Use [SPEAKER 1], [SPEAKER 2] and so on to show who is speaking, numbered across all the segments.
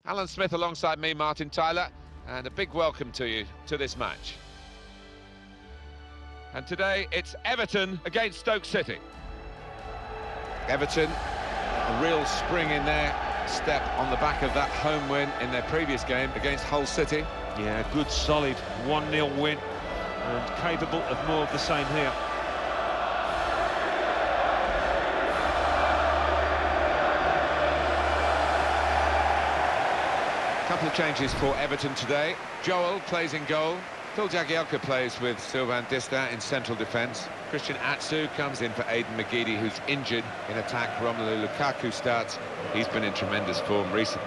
[SPEAKER 1] Alan Smith alongside me, Martin Tyler, and a big welcome to you to this match. And today it's Everton against Stoke City. Everton, a real spring in their step on the back of that home win in their previous game against Hull City.
[SPEAKER 2] Yeah, good solid 1-0 win and capable of more of the same here.
[SPEAKER 1] Couple of changes for Everton today. Joel plays in goal. Phil Jagielka plays with Sylvain Distin in central defence. Christian Atsu comes in for Aidan McGeady, who's injured in attack. Romelu Lukaku starts. He's been in tremendous form recently.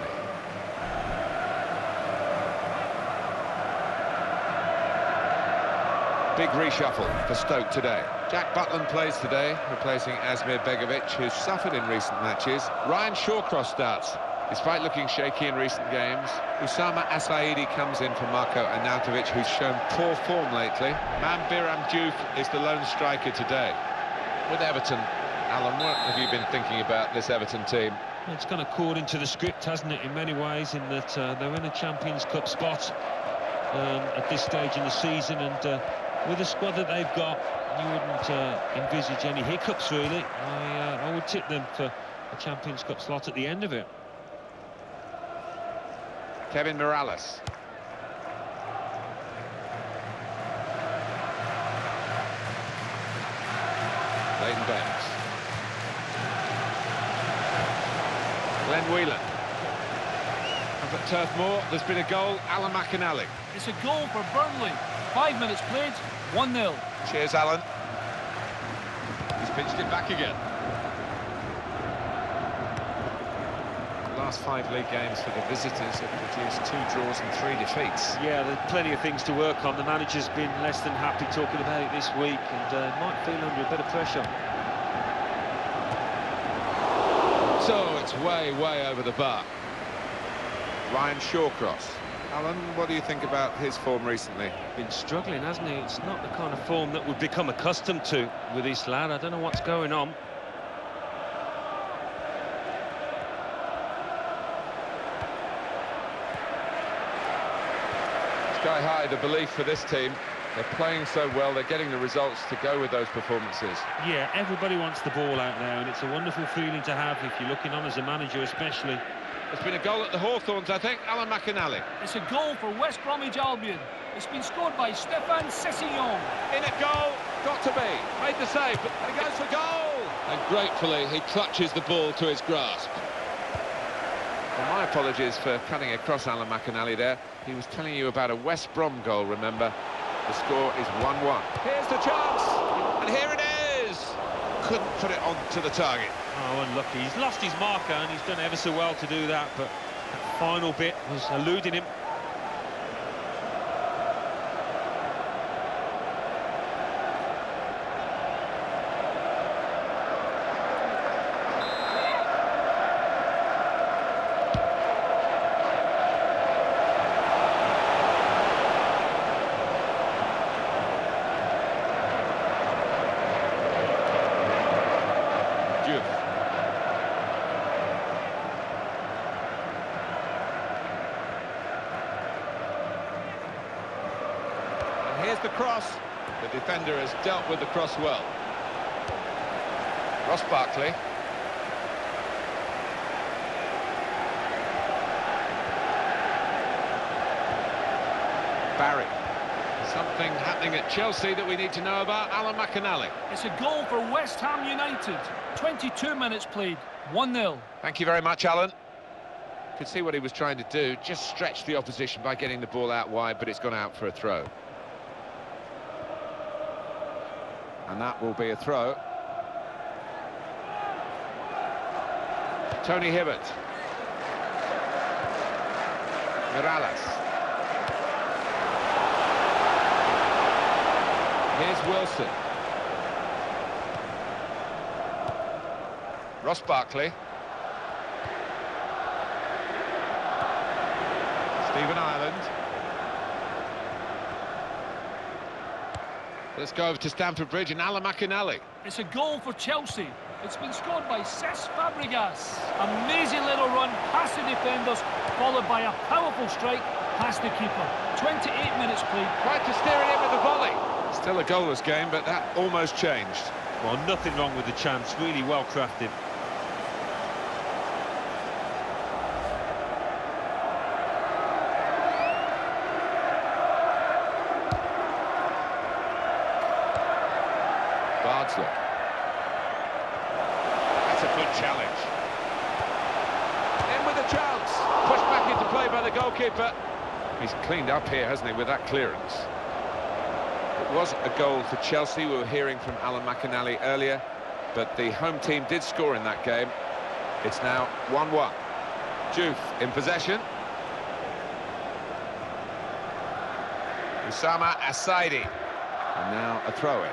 [SPEAKER 1] Big reshuffle for Stoke today. Jack Butland plays today, replacing Asmir Begovic, who's suffered in recent matches. Ryan Shawcross starts. Despite looking shaky in recent games, Usama Asaidi comes in for Marko Arnautovic, who's shown poor form lately. Mambiram Diouf is the lone striker today. With Everton, Alan, what have you been thinking about this Everton team?
[SPEAKER 2] It's gone according to the script, hasn't it, in many ways, in that they're in a Champions Cup spot at this stage in the season, and with the squad that they've got, you wouldn't envisage any hiccups, really. I would tip them for a Champions Cup slot at the end of it.
[SPEAKER 1] Kevin Morales. Leighton Baines. Glenn Whelan. Up at Turf Moor, there's been a goal. Alan McInally.
[SPEAKER 3] It's a goal for Burnley. 5 minutes played, 1-0.
[SPEAKER 1] Cheers, Alan. He's pitched it back again.
[SPEAKER 4] Last 5 league games for the visitors have produced 2 draws and 3 defeats.
[SPEAKER 2] Yeah, there's plenty of things to work on. The manager's been less than happy talking about it this week, and might feel under a bit of pressure.
[SPEAKER 1] So it's way over the bar. Ryan Shawcross. Alan, what do you think about his form recently?
[SPEAKER 2] Been struggling, hasn't he? It's not the kind of form that we've become accustomed to with this lad. I don't know what's going on.
[SPEAKER 1] Sky high, the belief for this team. They're playing so well, they're getting the results to go with those performances.
[SPEAKER 2] Yeah, everybody wants the ball out there, and it's a wonderful feeling to have if you're looking on as a manager especially.
[SPEAKER 1] There's been a goal at the Hawthorns, I think. Alan McInally.
[SPEAKER 3] It's a goal for West Bromwich Albion. It's been scored by Stéphane Sessegnon.
[SPEAKER 1] In at goal, got to be. Made the save, but he goes for goal! And gratefully, he clutches the ball to his grasp. Well, my apologies for cutting across Alan McInally there. He was telling you about a West Brom goal, remember. The score is 1-1. Here's the chance, and here it is! Couldn't put it onto the target.
[SPEAKER 2] Oh, unlucky. He's lost his marker, and he's done ever so well to do that, but that final bit was eluding him.
[SPEAKER 1] Here's the cross. The defender has dealt with the cross well. Ross Barkley. Barry. Something happening at Chelsea that we need to know about. Alan McInally.
[SPEAKER 3] It's a goal for West Ham United. 22 minutes played, 1-0.
[SPEAKER 1] Thank you very much, Alan. Could see what he was trying to do. Just stretch the opposition by getting the ball out wide, but it's gone out for a throw. And that will be a throw. Tony Hibbert. Morales. Here's Wilson. Ross Barkley. Stephen Ireland. Let's go over to Stamford Bridge and Alan McInally.
[SPEAKER 3] It's a goal for Chelsea. It's been scored by Cesc Fabregas. Amazing little run past the defenders, followed by a powerful strike past the keeper. 28 minutes played.
[SPEAKER 1] Tried to steer it in with the volley. Still a goalless game, but that almost changed.
[SPEAKER 2] Well, nothing wrong with the chance, really well crafted.
[SPEAKER 1] Bardsley. That's a good challenge. In with a chance. Pushed back into play by the goalkeeper. He's cleaned up here, hasn't he, with that clearance. It was a goal for Chelsea. We were hearing from Alan McInally earlier, but the home team did score in that game. It's now 1-1. Diouf in possession. Oussama Assaidi. And now a throw-in.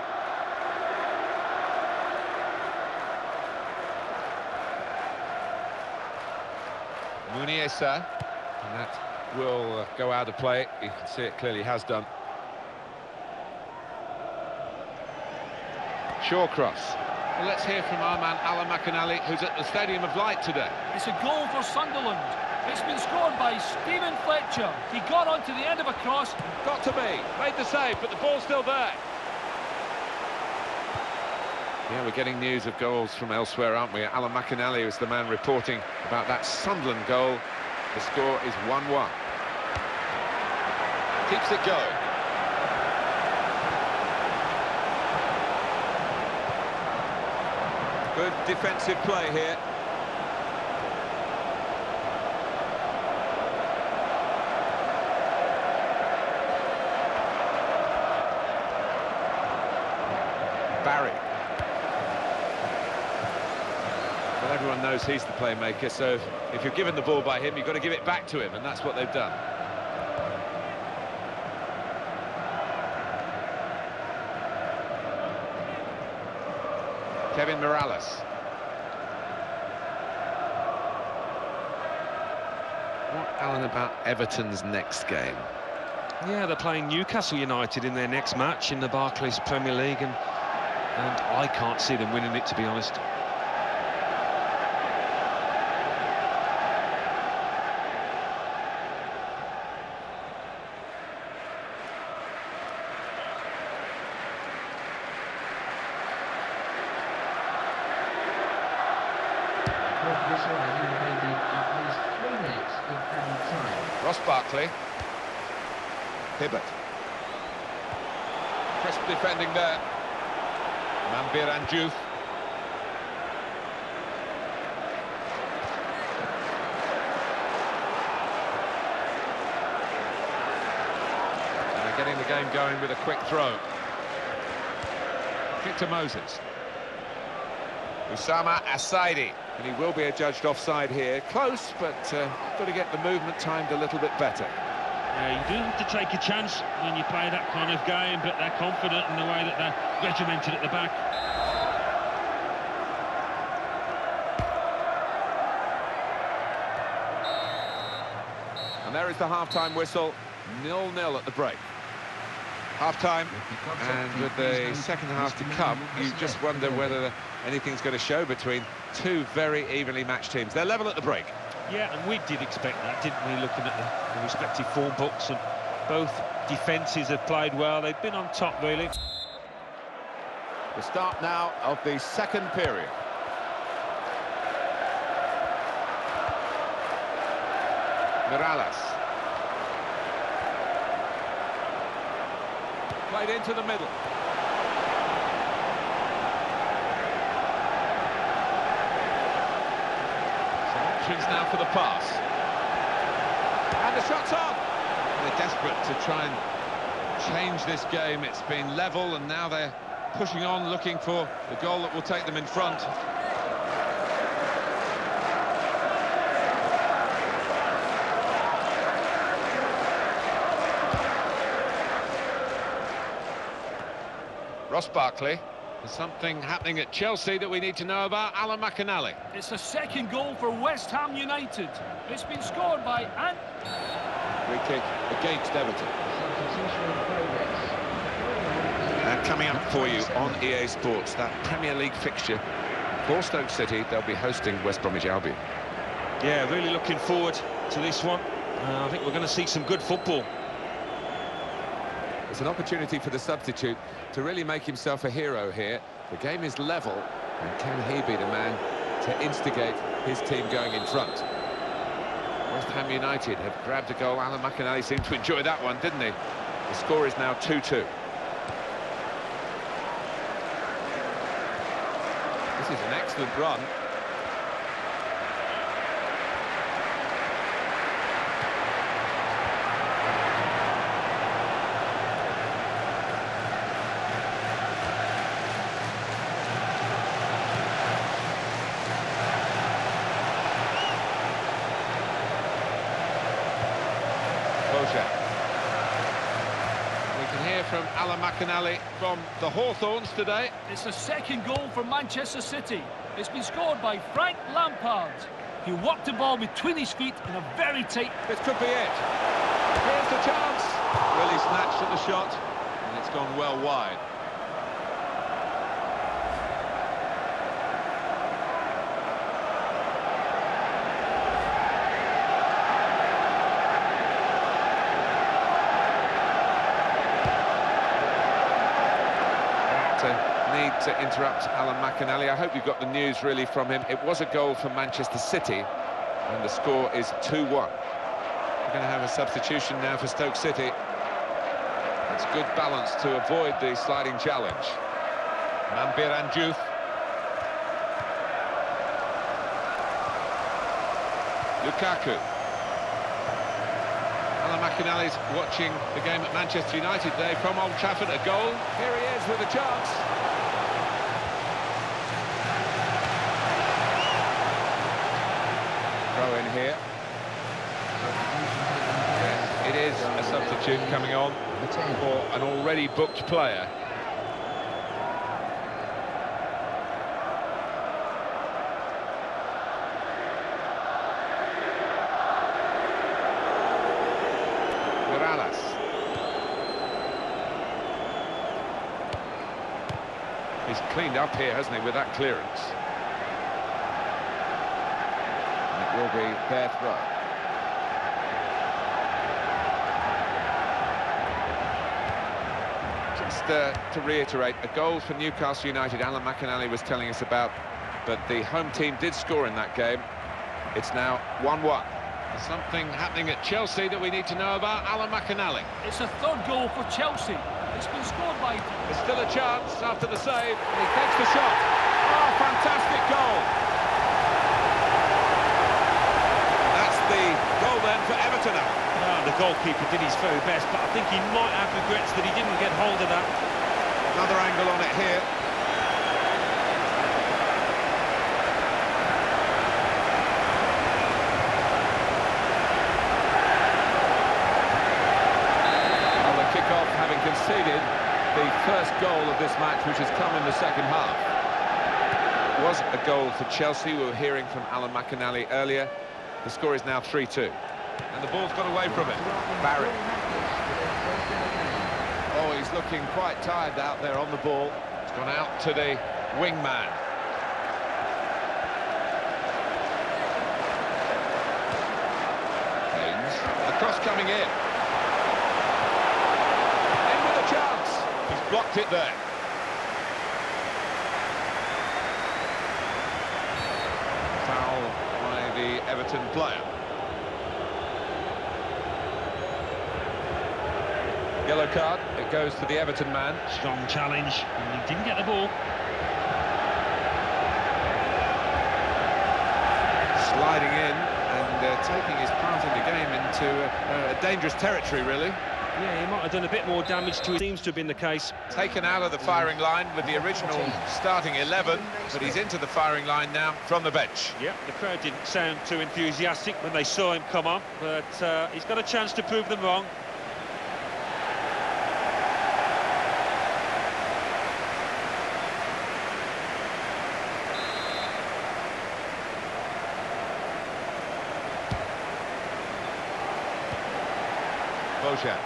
[SPEAKER 1] Muniesa, and that will go out of play. You can see it clearly has done. Shawcross. Well, let's hear from our man Alan McInally, who's at the Stadium of Light today.
[SPEAKER 3] It's a goal for Sunderland. It's been scored by Stephen Fletcher. He got onto the end of a cross.
[SPEAKER 1] Got to be. Made the save, but the ball's still there. Yeah, we're getting news of goals from elsewhere, aren't we? Alan McInally is the man reporting about that Sunderland goal. The score is 1-1. Keeps it going. Good defensive play here. Barry. Well, everyone knows he's the playmaker, so if you're given the ball by him, you've got to give it back to him, and that's what they've done. Kevin Morales. What, Alan, about Everton's next game?
[SPEAKER 2] Yeah, they're playing Newcastle United in their next match in the Barclays Premier League, and I can't see them winning it, to be honest.
[SPEAKER 1] Ross Barkley. Hibbert. Crisp defending there. Manbir and Diouf. And they're getting the game going with a quick throw. Kick to Moses. Oussama Assaidi. And he will be adjudged offside here. Close, but got to get the movement timed a little bit better.
[SPEAKER 2] Yeah, you do have to take a chance when you play that kind of game, but they're confident in the way that they're regimented at the back.
[SPEAKER 1] And there is the half-time whistle, 0-0 at the break. Half-time, and with the second half to come, you just wonder whether anything's going to show between two very evenly matched teams. They're level at the break.
[SPEAKER 2] Yeah, and we did expect that, didn't we, looking at the respective form books, and both defences have played well. They've been on top, really.
[SPEAKER 1] The start now of the second period. Morales. Played into the middle. Options now for the pass. And the shot's on. They're desperate to try and change this game. It's been level, and now they're pushing on, looking for the goal that will take them in front. Ross Barkley. There's something happening at Chelsea that we need to know about. Alan McInally.
[SPEAKER 3] It's a second goal for West Ham United. It's been scored by
[SPEAKER 1] Free kick against Everton. And coming up for you on EA Sports, that Premier League fixture For Stoke City, they'll be hosting West Bromwich Albion.
[SPEAKER 2] Yeah, really looking forward to this one. I think we're going to see some good football.
[SPEAKER 1] It's an opportunity for the substitute to really make himself a hero here. The game is level, and can he be the man to instigate his team going in front? West Ham United have grabbed a goal. Alan McInally seemed to enjoy that one, didn't he? The score is now 2-2. This is an excellent run. We can hear from Alan McInally from the Hawthorns today.
[SPEAKER 3] It's a second goal for Manchester City. It's been scored by Frank Lampard. He walked the ball between his feet in a very tight...
[SPEAKER 1] This could be it. Here's the chance. Really snatched at the shot, and it's gone well wide. Need to interrupt Alan McInally. I hope you got the news really from him. It was a goal for Manchester City, and the score is 2-1. We're going to have a substitution now for Stoke City. It's good balance to avoid the sliding challenge. Manbir Anjouth. Lukaku. Alan McInally's watching the game at Manchester United today from Old Trafford. A goal. Here he is with a chance. Throw in here. Yes, it is a substitute coming on for an already booked player. He's cleaned up here, hasn't he, with that clearance? And it will be their throw. Just to reiterate, a goal for Newcastle United, Alan McInally was telling us about, but the home team did score in that game. It's now 1-1. There's something happening at Chelsea that we need to know about. Alan McInally.
[SPEAKER 3] It's a third goal for Chelsea. It's been scored by...
[SPEAKER 1] There's still a chance after the save, and he takes the shot. Oh, fantastic goal! That's the goal then for Everton.
[SPEAKER 2] The goalkeeper did his very best, but I think he might have regrets that he didn't get hold of that.
[SPEAKER 1] Another angle on it here. Conceded the first goal of this match, which has come in the second half. It was a goal for Chelsea. We were hearing from Alan McInally earlier. The score is now 3-2. And the ball's got away from him. Barry. Oh, he's looking quite tired out there on the ball. It's gone out to the wingman. Haynes. The cross coming in. Blocked it there. Foul by the Everton player. Yellow card. It goes to the Everton man.
[SPEAKER 2] Strong challenge, and he didn't get the ball.
[SPEAKER 1] Sliding in and taking his part in the game into a dangerous territory, really.
[SPEAKER 2] Yeah, he might have done a bit more damage to it. Seems to have been the case.
[SPEAKER 1] Taken out of the firing line with the original starting 11, but he's into the firing line now from the bench.
[SPEAKER 2] Yeah, the crowd didn't sound too enthusiastic when they saw him come on, but he's got a chance to prove them wrong.
[SPEAKER 1] Bojan.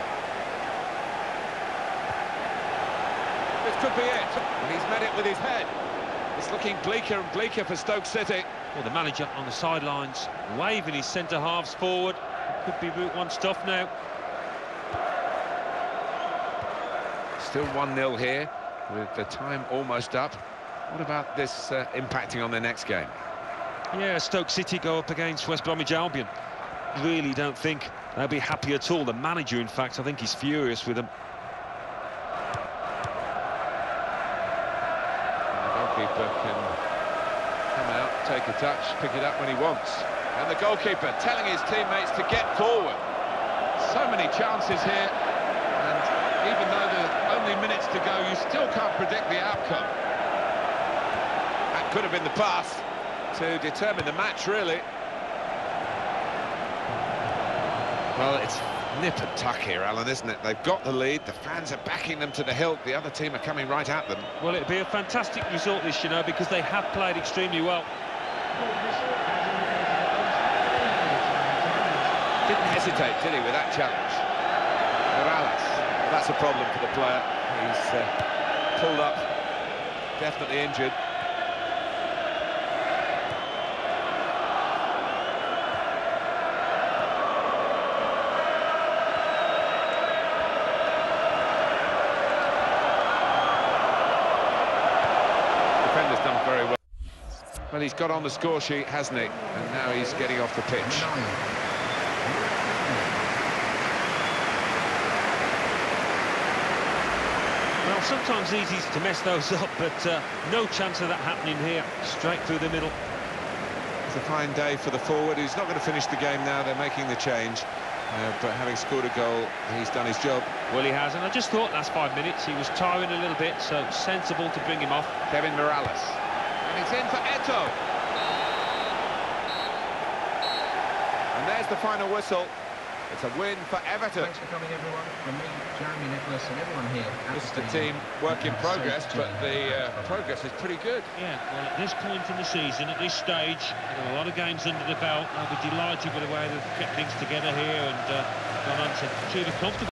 [SPEAKER 1] This could be it, and he's met it with his head. It's looking bleaker and bleaker for Stoke City.
[SPEAKER 2] Well, the manager on the sidelines waving his centre-halves forward. It could be Route 1 stuff now.
[SPEAKER 1] Still 1-0 here, with the time almost up. What about this impacting on their next game?
[SPEAKER 2] Yeah, Stoke City go up against West Bromwich Albion. Really don't think they'll be happy at all. The manager, in fact, I think he's furious with them.
[SPEAKER 1] The goalkeeper can come out, take a touch, pick it up when he wants. And the goalkeeper telling his teammates to get forward. So many chances here, and even though there are only minutes to go, you still can't predict the outcome. That could have been the pass to determine the match, really. Well, it's nip and tuck here, Alan, isn't it? They've got the lead, the fans are backing them to the hilt, the other team are coming right at them.
[SPEAKER 2] Well, it'd be a fantastic result, this, you know, because they have played extremely well.
[SPEAKER 1] Didn't hesitate, did he, with that challenge? Morales, well, that's a problem for the player. He's pulled up, definitely injured. Defender's done very well. Well, he's got on the score sheet, hasn't he? And now he's getting off the pitch.
[SPEAKER 2] Well, sometimes easy to mess those up, but no chance of that happening here. Straight through the middle.
[SPEAKER 1] It's a fine day for the forward. He's not going to finish the game now. They're making the change. But having scored a goal, he's done his job.
[SPEAKER 2] Well, he has, and I just thought last 5 minutes he was tiring a little bit, so sensible to bring him off.
[SPEAKER 1] Kevin Morales. And it's in for Eto. And there's the final whistle. It's a win for Everton.
[SPEAKER 5] Thanks for coming, everyone. From me, Jeremy, Nicholas, and everyone here.
[SPEAKER 1] This is the team work in progress, but the progress is pretty good.
[SPEAKER 2] Yeah, well, at this point in the season, at this stage, there are a lot of games under the belt. I'll be delighted with the way they've kept things together here and gone on to achieve a comfortable